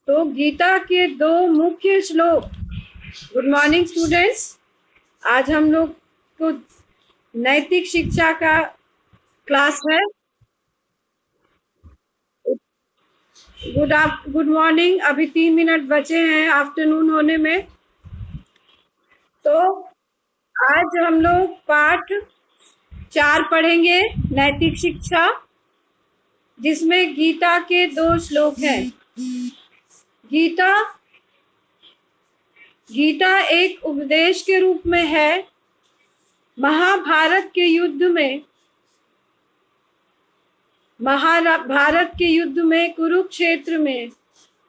तो गीता के दो मुख्य श्लोक। Good morning students. आज हम लोग को नैतिक शिक्षा का क्लास है। Good morning. अभी 3 मिनट बचे हैं आफ्टरनून होने में। तो आज हम लोग पाठ 4 पढ़ेंगे, नैतिक शिक्षा, जिसमें गीता के 2 श्लोक हैं। गीता एक उपदेश के रूप में है। महाभारत के युद्ध में कुरुक्षेत्र में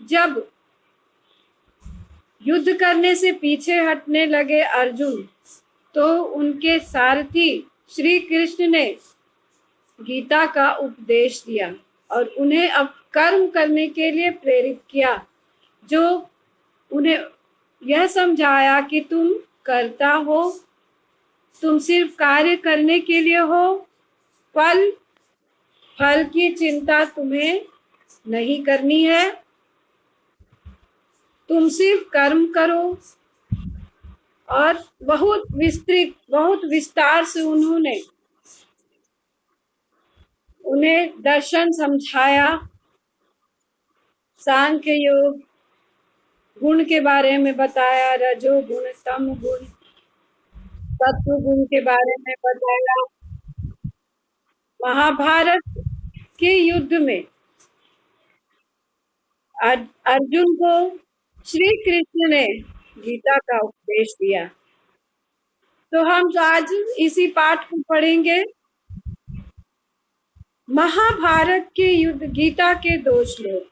जब युद्ध करने से पीछे हटने लगे अर्जुन, तो उनके सारथी श्री कृष्ण ने गीता का उपदेश दिया और उन्हें अब कर्म करने के लिए प्रेरित किया, जो उन्हें यह समझाया कि तुम कर्ता हो, तुम सिर्फ कार्य करने के लिए हो, फल की चिंता तुम्हें नहीं करनी है, तुम सिर्फ कर्म करो। और बहुत विस्तार से उन्होंने उन्हें दर्शन समझाया, सांख्य योग गुण के बारे में बताया, रजोगुण, तम गुण, सत्व गुण के बारे में बताया। महाभारत के युद्ध में अर्जुन को श्री कृष्ण ने गीता का उपदेश दिया। तो हम आज इसी पाठ को पढ़ेंगे। महाभारत के युद्ध, गीता के 2 श्लोक।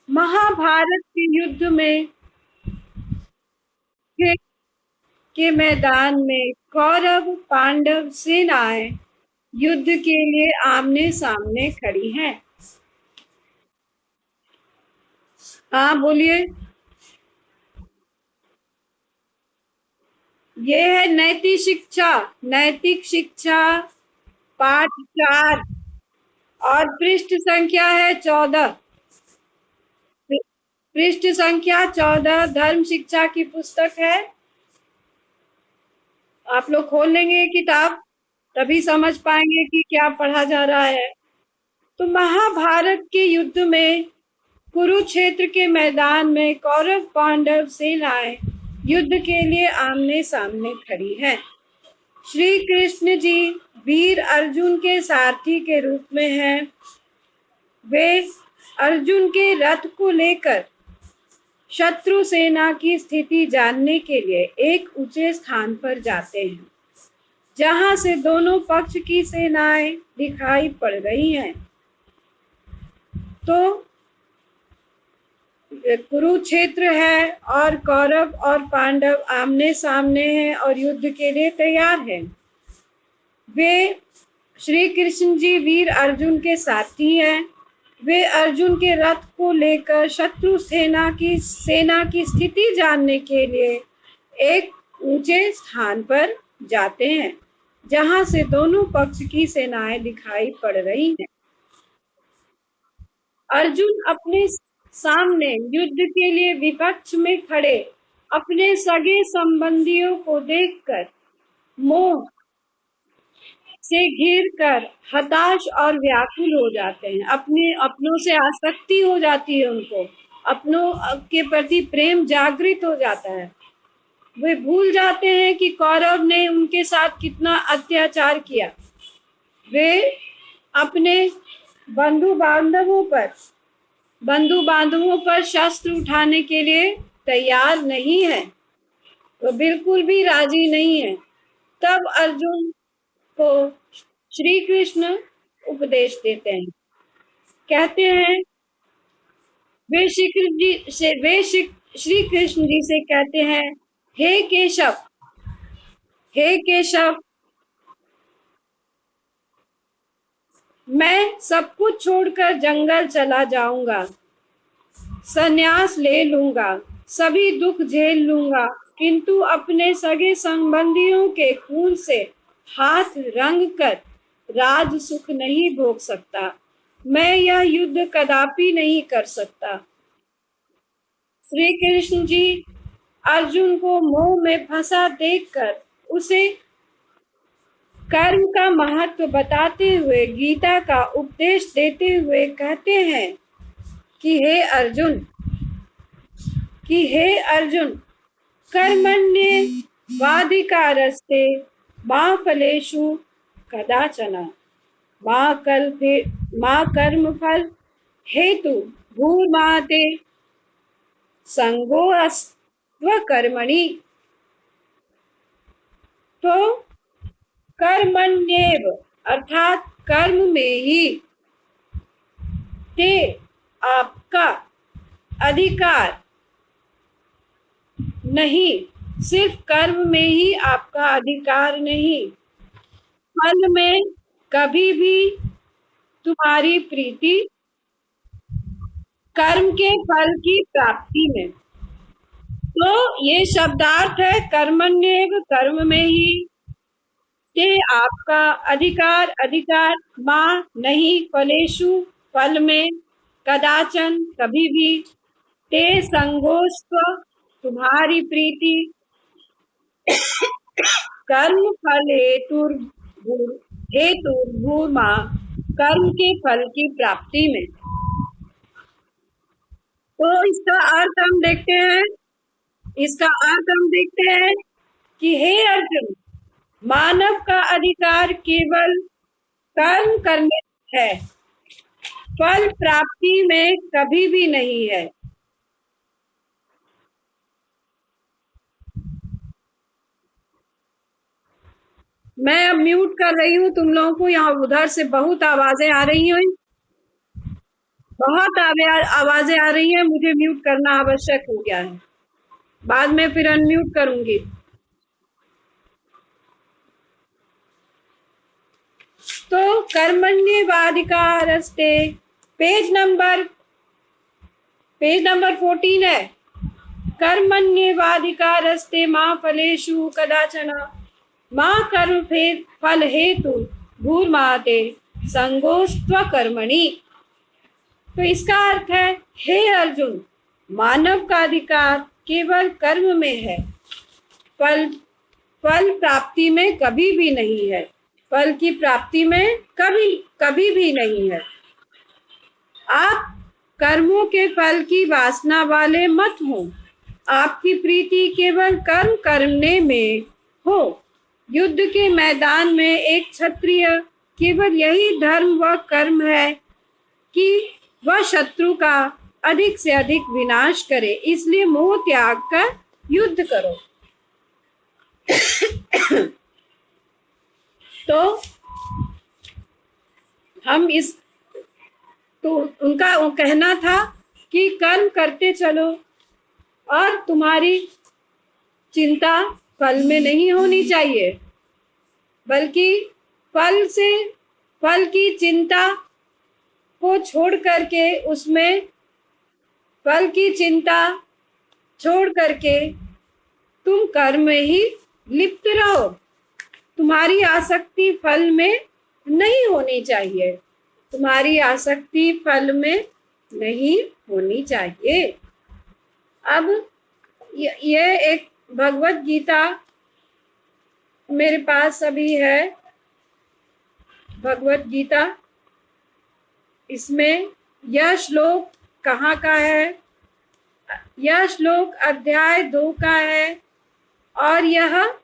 महाभारत के युद्ध में के मैदान में कौरव पांडव सेनाएं युद्ध के लिए आमने सामने खड़ी हैं। हाँ बोलिए। ये है नैतिक शिक्षा पाठ 4 और पृष्ठ संख्या है 14। पृष्ठ संख्या 14 धर्म शिक्षा की पुस्तक है। आप लोग खोल लेंगे किताब, तभी समझ पाएंगे कि क्या पढ़ा जा रहा है। तो महाभारत के युद्ध में कुरुक्षेत्र के मैदान में कौरव पांडव सेनाएं युद्ध के लिए आमने सामने खड़ी हैं। श्री कृष्ण जी वीर अर्जुन के सारथी के रूप में हैं। वे अर्जुन के रथ को लेकर शत्रु सेना की स्थिति जानने के लिए एक ऊंचे स्थान पर जाते हैं, जहां से दोनों पक्ष की सेनाएं दिखाई पड़ रही हैं। तो कुरुक्षेत्र है और कौरव और पांडव आमने सामने हैं और युद्ध के लिए तैयार हैं। वे श्री कृष्ण जी वीर अर्जुन के साथी हैं। वे अर्जुन के रथ को लेकर शत्रु सेना की स्थिति जानने के लिए एक ऊंचे स्थान पर जाते हैं, जहां से दोनों पक्ष की सेनाएं दिखाई पड़ रही हैं। अर्जुन अपने सामने युद्ध के लिए विपक्ष में खड़े अपने सगे संबंधियों को देखकर मोह से घिरकर हताश और व्याकुल हो जाते हैं। अपनों से आसक्ति हो जाती है, उनको अपनों के प्रति प्रेम जागृत हो जाता है। वे भूल जाते हैं कि कौरव ने उनके साथ कितना अत्याचार किया। वे अपने बंधु बांधवों पर शस्त्र उठाने के लिए तैयार नहीं है, वो बिल्कुल भी राजी नहीं है। तब अर्जुन को श्री कृष्ण उपदेश देते हैं। कहते हैं, वे श्री कृष्ण जी से कहते हैं, हे केशव, मैं सब कुछ छोड़कर जंगल चला जाऊंगा, संन्यास ले लूंगा, सभी दुख झेल लूंगा, किंतु अपने सगे संबंधियों के खून से हाथ रंग कर राज सुख नहीं भोग सकता। मैं यह युद्ध कदापि नहीं कर सकता। श्री कृष्ण जी अर्जुन को मोह में फंसा देखकर उसे कर्म का महत्व बताते हुए गीता का उपदेश देते हुए कहते हैं कि हे अर्जुन कर्मण्येवाधिकारस्ते मा फलेषु कदाचन मा कर्म फल हेतु भूर्माते संगोऽस्त्व कर्मणि। तो कर्मण्येव अर्थात कर्म में ही ते आपका अधिकार नहीं, सिर्फ कर्म में ही आपका अधिकार नहीं, फल में कभी भी तुम्हारी प्रीति, कर्म के फल की प्राप्ति में। तो ये शब्दार्थ है कर्मण्येव कर्म में ही, ते आपका अधिकार माँ नहीं, फलेषु फल में, कदाचन कभी भी, ते संगोस्त्व तुम्हारी प्रीति, कर्म फल हेतु भूमा कर्म के फल की प्राप्ति में। तो इसका अर्थ हम देखते हैं कि हे अर्जुन, मानव का अधिकार केवल कर्म करने है, फल प्राप्ति में कभी भी नहीं है। मैं अब म्यूट कर रही हूँ तुम लोगों को, यहाँ उधर से बहुत आवाजें आ रही हैं, बहुत आवाजें आ रही हैं, मुझे म्यूट करना आवश्यक हो गया है, बाद में फिर अनम्यूट करूंगी। तो कर्मण्येवाधिकारस्ते पेज नंबर 14 है। कर्मण्येवाधिकारस्ते मा फलेषु कदाचन मा कर्म फल हेतु भूर्माते संगोस्त्व कर्मणि। तो इसका अर्थ है, हे अर्जुन, मानव का अधिकार केवल कर्म में है, फल प्राप्ति में कभी भी नहीं है, फल की प्राप्ति में कभी भी नहीं है। आप कर्मों के फल की वासना वाले मत हो, आपकी प्रीति केवल कर्म करने में हो। युद्ध के मैदान में एक क्षत्रिय केवल यही धर्म व कर्म है कि वह शत्रु का अधिक से अधिक विनाश करे, इसलिए मोह त्याग कर युद्ध करो। तो हम तो उनका वो कहना था कि कर्म करते चलो और तुम्हारी चिंता फल में नहीं होनी चाहिए, बल्कि फल की चिंता को छोड़ करके फल की चिंता छोड़ करके तुम कर्म में ही लिप्त रहो। तुम्हारी आसक्ति फल में नहीं होनी चाहिए, तुम्हारी आसक्ति फल में नहीं होनी चाहिए। अब ये एक भगवत गीता मेरे पास अभी है, भगवत गीता, इसमें यह श्लोक कहाँ का है? यह श्लोक अध्याय 2 का है और यह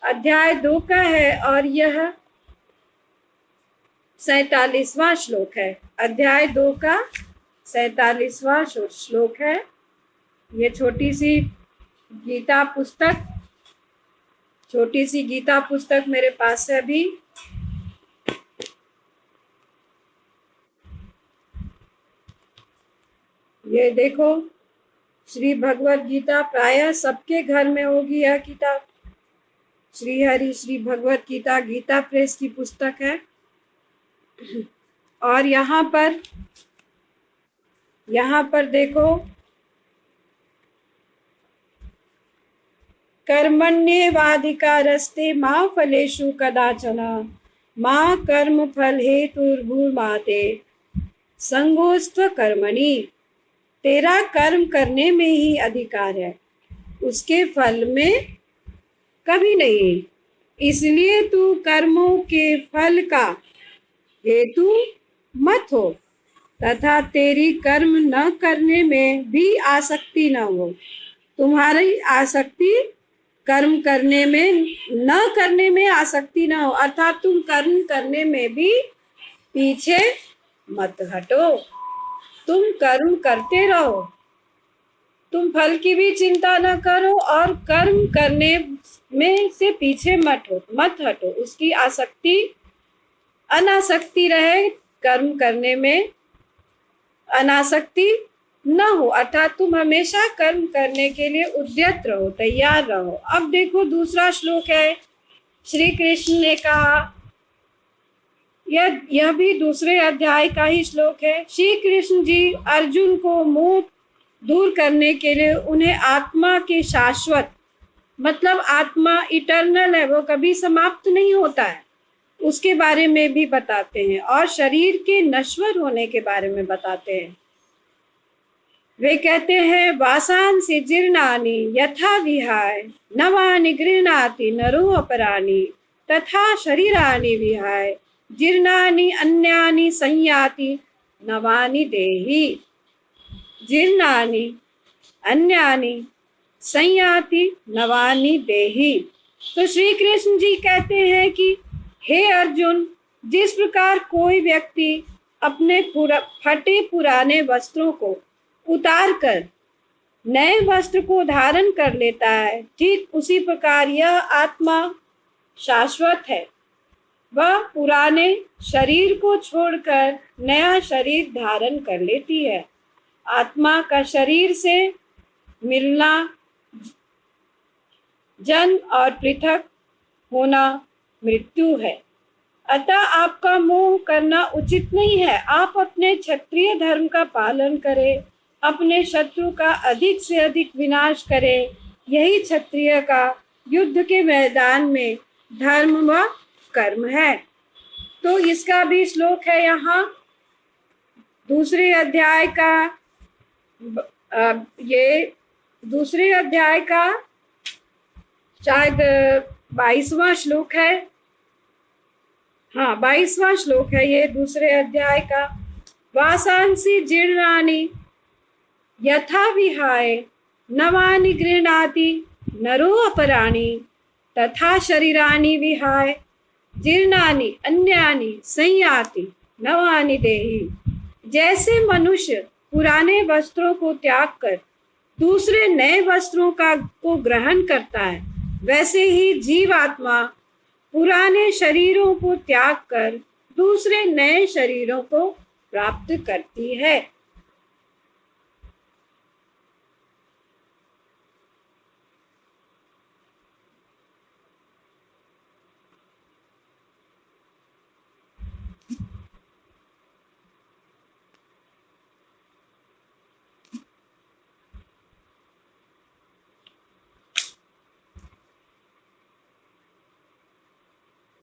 अध्याय 2 का है और यह 47वां श्लोक है। अध्याय 2 का 47वां श्लोक है। ये छोटी सी गीता पुस्तक मेरे पास है अभी। ये देखो, श्री भगवत गीता, प्रायः सबके घर में होगी यह किताब। श्री हरि श्री भगवत गीता, गीता प्रेस की पुस्तक है। और यहाँ पर देखो, कर्मण्येवाधिकारस्ते मा फलेषु कदाचन मा कर्म फल हेतुर्भूर्माते संगोस्त्व कर्मणि, तेरा कर्म करने में ही अधिकार है, उसके फल में कभी नहीं। इसलिए तू कर्मों के फल का हेतु मत हो तथा तेरी कर्म न करने में भी आसक्ति न हो। तुम्हारी आसक्ति कर्म करने में न करने में आसक्ति न हो, अर्थात तुम कर्म करने में भी पीछे मत हटो। तुम कर्म करते रहो, तुम फल की भी चिंता न करो और कर्म करने में से पीछे मत हटो। उसकी आसक्ति अनासक्ति रहे, कर्म करने में अनासक्ति न हो, अर्थात तुम हमेशा कर्म करने के लिए उद्यत रहो, तैयार रहो। अब देखो दूसरा श्लोक है। श्री कृष्ण ने कहा, यह भी दूसरे अध्याय का ही श्लोक है। श्री कृष्ण जी अर्जुन को मोह दूर करने के लिए उन्हें आत्मा के शाश्वत, मतलब आत्मा इटर्नल है, वो कभी समाप्त नहीं होता है, उसके बारे में भी बताते हैं और शरीर के नश्वर होने के बारे में बताते हैं। वे कहते हैं, वासांसि जीर्णानि यथा विहाय नवानि गृह्णाति नरो अपराणि तथा शरीरानि विहाय जीर्णानि अन्यानि संयाति नवानि देहि। जीर्णानि अन्यानि संयाति नवानि देहि। तो श्री कृष्ण जी कहते हैं कि हे अर्जुन, जिस प्रकार कोई व्यक्ति अपने फटे पुराने वस्त्रों को उतार कर नए वस्त्र को धारण कर लेता है, ठीक उसी प्रकार यह आत्मा शाश्वत है। वह पुराने शरीर को छोड़कर नया शरीर धारण कर लेती है। आत्मा का शरीर से मिलना जन्म और पृथक होना मृत्यु है। अतः आपका मोह करना उचित नहीं है। आप अपने क्षत्रिय धर्म का पालन करें, अपने शत्रु का अधिक से अधिक विनाश करें। यही क्षत्रिय का युद्ध के मैदान में धर्म व कर्म है। तो इसका भी श्लोक है यहाँ दूसरे अध्याय का, ये दूसरे अध्याय का शायद 22वां श्लोक है। हाँ, 22वां श्लोक है ये दूसरे अध्याय का। वासांसि जीर्णानि यथा विहाय नवानि गृह्णाति नरो अपराणि तथा शरीरानि विहाय जीर्णानि अन्यानि संयाति नवानि देहि। जैसे मनुष्य पुराने वस्त्रों को त्याग कर दूसरे नए वस्त्रों को ग्रहण करता है, वैसे ही जीवात्मा पुराने शरीरों को त्याग कर दूसरे नए शरीरों को प्राप्त करती है।